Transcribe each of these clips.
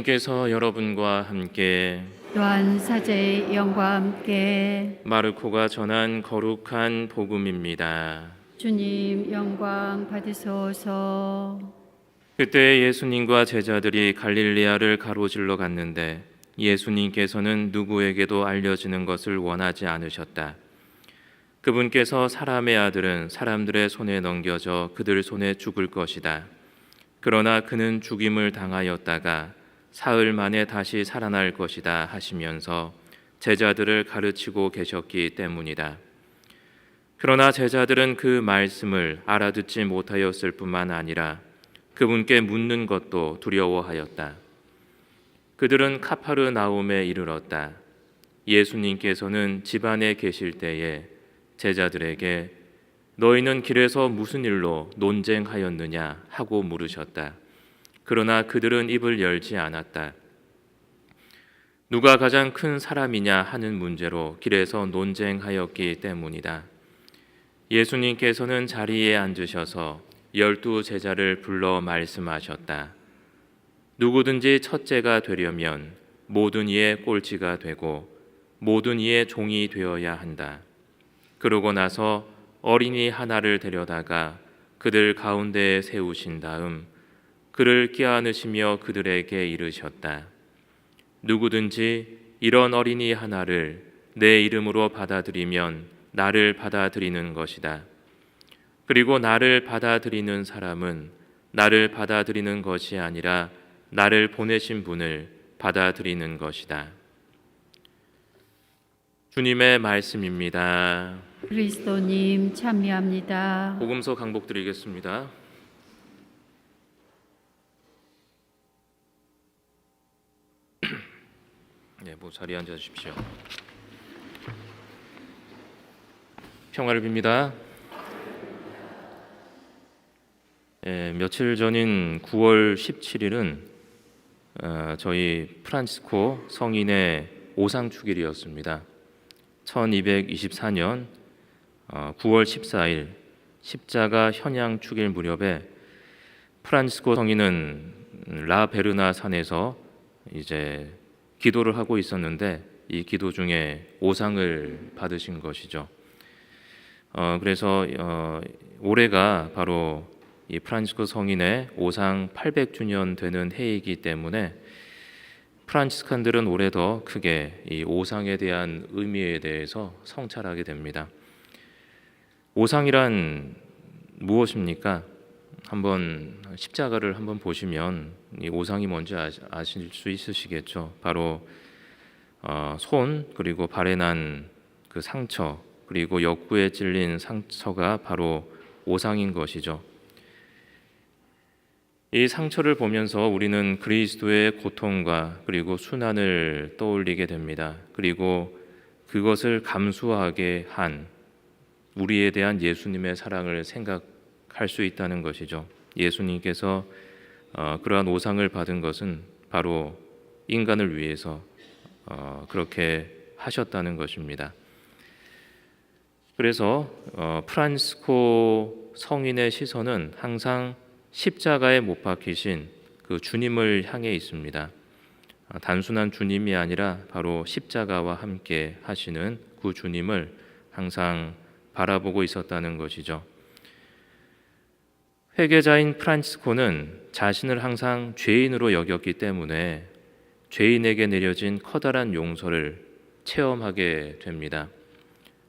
주님께서 여러분과 함께 또한 사제의 영과 함께 마르코가 전한 거룩한 복음입니다. 주님 영광 받으소서. 그때 예수님과 제자들이 갈릴리아를 가로질러 갔는데 예수님께서는 누구에게도 알려지는 것을 원하지 않으셨다. 그분께서 사람의 아들은 사람들의 손에 넘겨져 그들 손에 죽을 것이다. 그러나 그는 죽임을 당하였다가 사흘 만에 다시 살아날 것이다 하시면서 제자들을 가르치고 계셨기 때문이다. 그러나 제자들은 그 말씀을 알아듣지 못하였을 뿐만 아니라 그분께 묻는 것도 두려워하였다. 그들은 카파르나움에 이르렀다. 예수님께서는 집안에 계실 때에 제자들에게 너희는 길에서 무슨 일로 논쟁하였느냐 하고 물으셨다. 그러나 그들은 입을 열지 않았다. 누가 가장 큰 사람이냐 하는 문제로 길에서 논쟁하였기 때문이다. 예수님께서는 자리에 앉으셔서 12 제자를 불러 말씀하셨다. 누구든지 첫째가 되려면 모든 이의 꼴찌가 되고 모든 이의 종이 되어야 한다. 그러고 나서 어린이 하나를 데려다가 그들 가운데에 세우신 다음 그를 껴안으시며 그들에게 이르셨다. 누구든지 이런 어린이 하나를 내 이름으로 받아들이면 나를 받아들이는 것이다. 그리고 나를 받아들이는 사람은 나를 받아들이는 것이 아니라 나를 보내신 분을 받아들이는 것이다. 주님의 말씀입니다. 그리스도님 참여합니다. 복음서 강복드리겠습니다. 네, 자리에 앉아 주십시오. 평화를 빕니다. 며칠 전인 9월 17일은 저희 프란치스코 성인의 오상축일이었습니다. 1224년 9월 14일 십자가 현양 축일 무렵에 프란치스코 성인은 라베르나 산에서 이제 기도를 하고 있었는데 이 기도 중에 오상을 받으신 것이죠. 그래서 올해가 바로 이 프란치스코 성인의 오상 800주년 되는 해이기 때문에 프란치스칸들은 올해 더 크게 이 오상에 대한 의미에 대해서 성찰하게 됩니다. 오상이란 무엇입니까? 한번 십자가를 한번 보시면 이 오상이 뭔지 아실 수 있으시겠죠. 바로 손 그리고 발에 난 그 상처 그리고 역구에 찔린 상처가 바로 오상인 것이죠. 이 상처를 보면서 우리는 그리스도의 고통과 그리고 순환을 떠올리게 됩니다. 그리고 그것을 감수하게 한 우리에 대한 예수님의 사랑을 생각할 수 있다는 것이죠. 예수님께서 그러한 오상을 받은 것은 바로 인간을 위해서 그렇게 하셨다는 것입니다. 그래서 프란치스코 성인의 시선은 항상 십자가에 못 박히신 그 주님을 향해 있습니다. 단순한 주님이 아니라 바로 십자가와 함께 하시는 그 주님을 항상 바라보고 있었다는 것이죠. 회개자인 프란치스코는 자신을 항상 죄인으로 여겼기 때문에 죄인에게 내려진 커다란 용서를 체험하게 됩니다.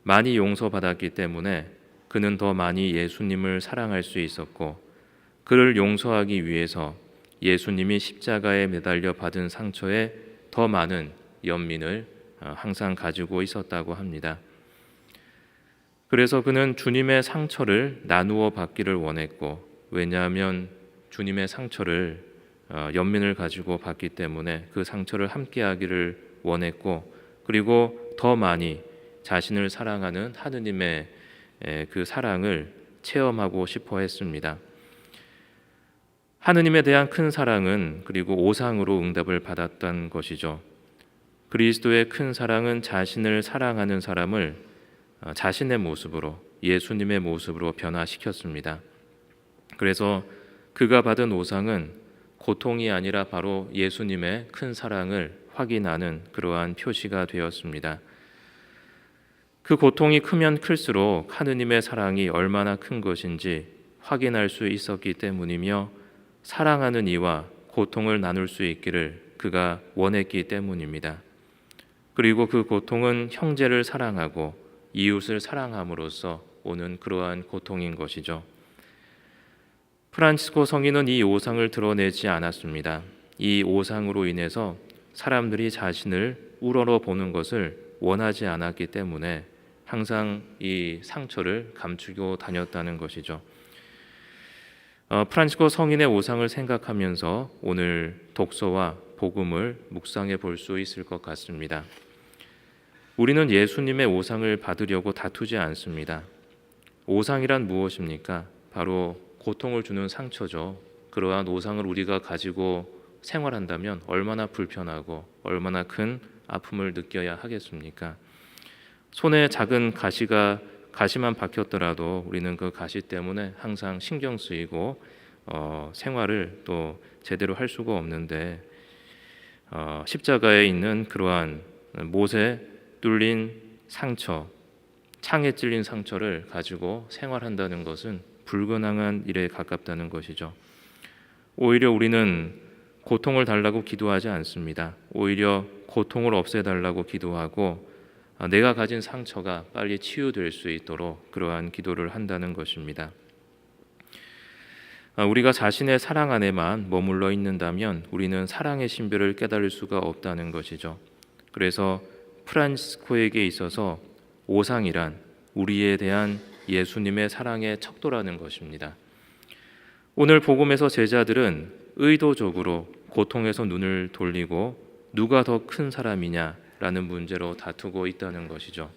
많이 용서받았기 때문에 그는 더 많이 예수님을 사랑할 수 있었고 그를 용서하기 위해서 예수님이 십자가에 매달려 받은 상처에 더 많은 연민을 항상 가지고 있었다고 합니다. 그래서 그는 주님의 상처를 나누어 받기를 원했고, 왜냐하면 주님의 상처를 연민을 가지고 받기 때문에 그 상처를 함께하기를 원했고, 그리고 더 많이 자신을 사랑하는 하느님의 그 사랑을 체험하고 싶어 했습니다. 하느님에 대한 큰 사랑은 그리고 오상으로 응답을 받았던 것이죠. 그리스도의 큰 사랑은 자신을 사랑하는 사람을 자신의 모습으로, 예수님의 모습으로 변화시켰습니다. 그래서 그가 받은 오상은 고통이 아니라 바로 예수님의 큰 사랑을 확인하는 그러한 표시가 되었습니다. 그 고통이 크면 클수록 하느님의 사랑이 얼마나 큰 것인지 확인할 수 있었기 때문이며 사랑하는 이와 고통을 나눌 수 있기를 그가 원했기 때문입니다. 그리고 그 고통은 형제를 사랑하고 이웃을 사랑함으로써 오는 그러한 고통인 것이죠. 프란치스코 성인은 이 오상을 드러내지 않았습니다. 이 오상으로 인해서 사람들이 자신을 우러러 보는 것을 원하지 않았기 때문에 항상 이 상처를 감추고 다녔다는 것이죠. 프란치스코 성인의 오상을 생각하면서 오늘 독서와 복음을 묵상해 볼 수 있을 것 같습니다. 우리는 예수님의 오상을 받으려고 다투지 않습니다. 오상이란 무엇입니까? 바로 고통을 주는 상처죠. 그러한 오상을 우리가 가지고 생활한다면 얼마나 불편하고 얼마나 큰 아픔을 느껴야 하겠습니까? 손에 작은 가시만 박혔더라도 우리는 그 가시 때문에 항상 신경 쓰이고 생활을 또 제대로 할 수가 없는데 십자가에 있는 그러한 못에 뚫린 상처, 창에 찔린 상처를 가지고 생활한다는 것은 불가능한 일에 가깝다는 것이죠. 오히려 우리는 고통을 달라고 기도하지 않습니다. 오히려 고통을 없애달라고 기도하고 내가 가진 상처가 빨리 치유될 수 있도록 그러한 기도를 한다는 것입니다. 우리가 자신의 사랑 안에만 머물러 있는다면 우리는 사랑의 신비를 깨달을 수가 없다는 것이죠. 그래서 프란치스코에게 있어서 오상이란 우리에 대한 예수님의 사랑의 척도라는 것입니다. 오늘 복음에서 제자들은 의도적으로 고통에서 눈을 돌리고 누가 더 큰 사람이냐라는 문제로 다투고 있다는 것이죠.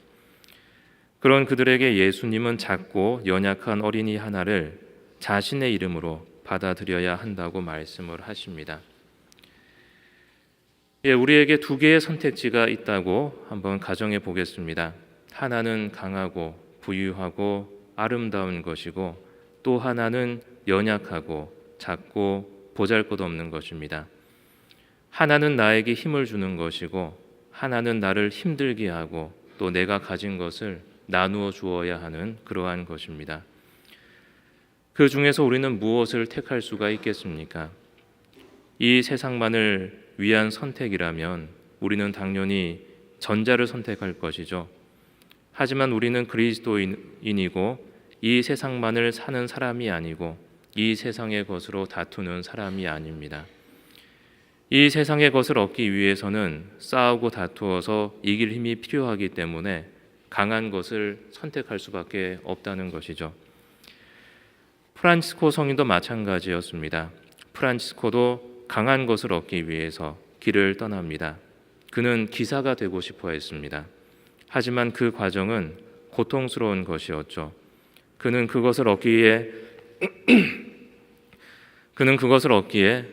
그런 그들에게 예수님은 작고 연약한 어린이 하나를 자신의 이름으로 받아들여야 한다고 말씀을 하십니다. 우리에게 두 개의 선택지가 있다고 한번 가정해 보겠습니다. 하나는 강하고 부유하고 아름다운 것이고 또 하나는 연약하고 작고 보잘것없는 것입니다. 하나는 나에게 힘을 주는 것이고 하나는 나를 힘들게 하고 또 내가 가진 것을 나누어 주어야 하는 그러한 것입니다. 그 중에서 우리는 무엇을 택할 수가 있겠습니까? 이 세상만을 위한 선택이라면 우리는 당연히 전자를 선택할 것이죠. 하지만 우리는 그리스도인이고 이 세상만을 사는 사람이 아니고 이 세상의 것으로 다투는 사람이 아닙니다. 이 세상의 것을 얻기 위해서는 싸우고 다투어서 이길 힘이 필요하기 때문에 강한 것을 선택할 수밖에 없다는 것이죠. 프란치스코 성인도 마찬가지였습니다. 프란치스코도 강한 것을 얻기 위해서 길을 떠납니다. 그는 기사가 되고 싶어 했습니다. 하지만 그 과정은 고통스러운 것이었죠. 그는 그것을 얻기에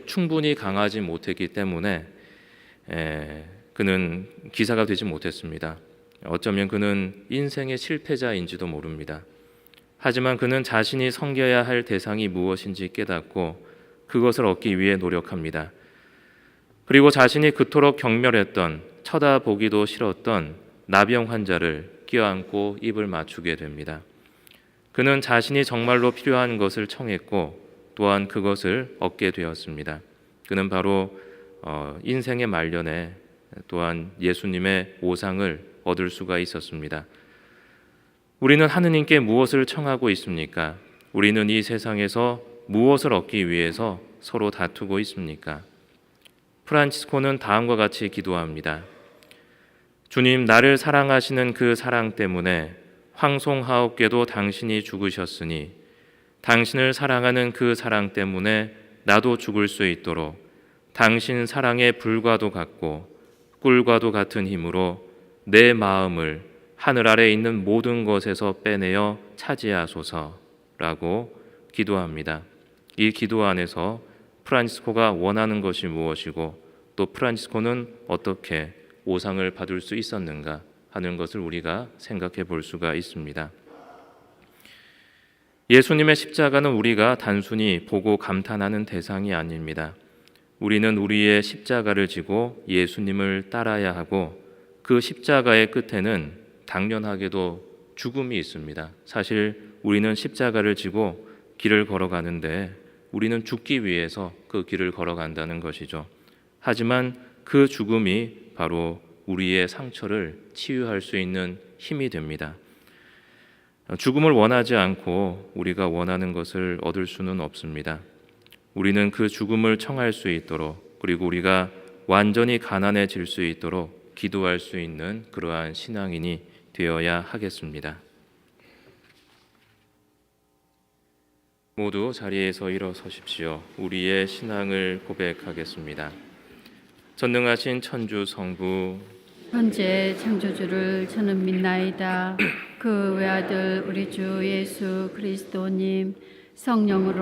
충분히 강하지 못했기 때문에 그는 기사가 되지 못했습니다. 어쩌면 그는 인생의 실패자인지도 모릅니다. 하지만 그는 자신이 섬겨야 할 대상이 무엇인지 깨닫고 그것을 얻기 위해 노력합니다. 그리고 자신이 그토록 경멸했던, 쳐다보기도 싫었던 나병 환자를 껴안고 입을 맞추게 됩니다. 그는 자신이 정말로 필요한 것을 청했고 또한 그것을 얻게 되었습니다. 그는 바로 인생의 말년에 또한 예수님의 오상을 얻을 수가 있었습니다. 우리는 하느님께 무엇을 청하고 있습니까? 우리는 이 세상에서 무엇을 얻기 위해서 서로 다투고 있습니까? 프란치스코는 다음과 같이 기도합니다. 주님, 나를 사랑하시는 그 사랑 때문에 황송하옵게도 당신이 죽으셨으니 당신을 사랑하는 그 사랑 때문에 나도 죽을 수 있도록 당신 사랑의 불과도 같고 꿀과도 같은 힘으로 내 마음을 하늘 아래 있는 모든 것에서 빼내어 차지하소서라고 기도합니다. 이 기도 안에서 프란치스코가 원하는 것이 무엇이고 또 프란치스코는 어떻게 오상을 받을 수 있었는가 하는 것을 우리가 생각해 볼 수가 있습니다. 예수님의 십자가는 우리가 단순히 보고 감탄하는 대상이 아닙니다. 우리는 우리의 십자가를 지고 예수님을 따라야 하고 그 십자가의 끝에는 당연하게도 죽음이 있습니다. 사실 우리는 십자가를 지고 길을 걸어가는데 우리는 죽기 위해서 그 길을 걸어간다는 것이죠. 하지만 그 죽음이 바로 우리의 상처를 치유할 수 있는 힘이 됩니다. 죽음을 원하지 않고 우리가 원하는 것을 얻을 수는 없습니다. 우리는 그 죽음을 청할 수 있도록, 그리고 우리가 완전히 가난해질 수 있도록 기도할 수 있는 그러한 신앙인이 되어야 하겠습니다. 모두 자리에서 일어서십시오. 우리의 신앙을 고백하겠습니다. 전능하신 천주 성부, 현재 창조주를 저는 믿나이다. 그 외아들 우리 주 예수 그리스도님 성령으로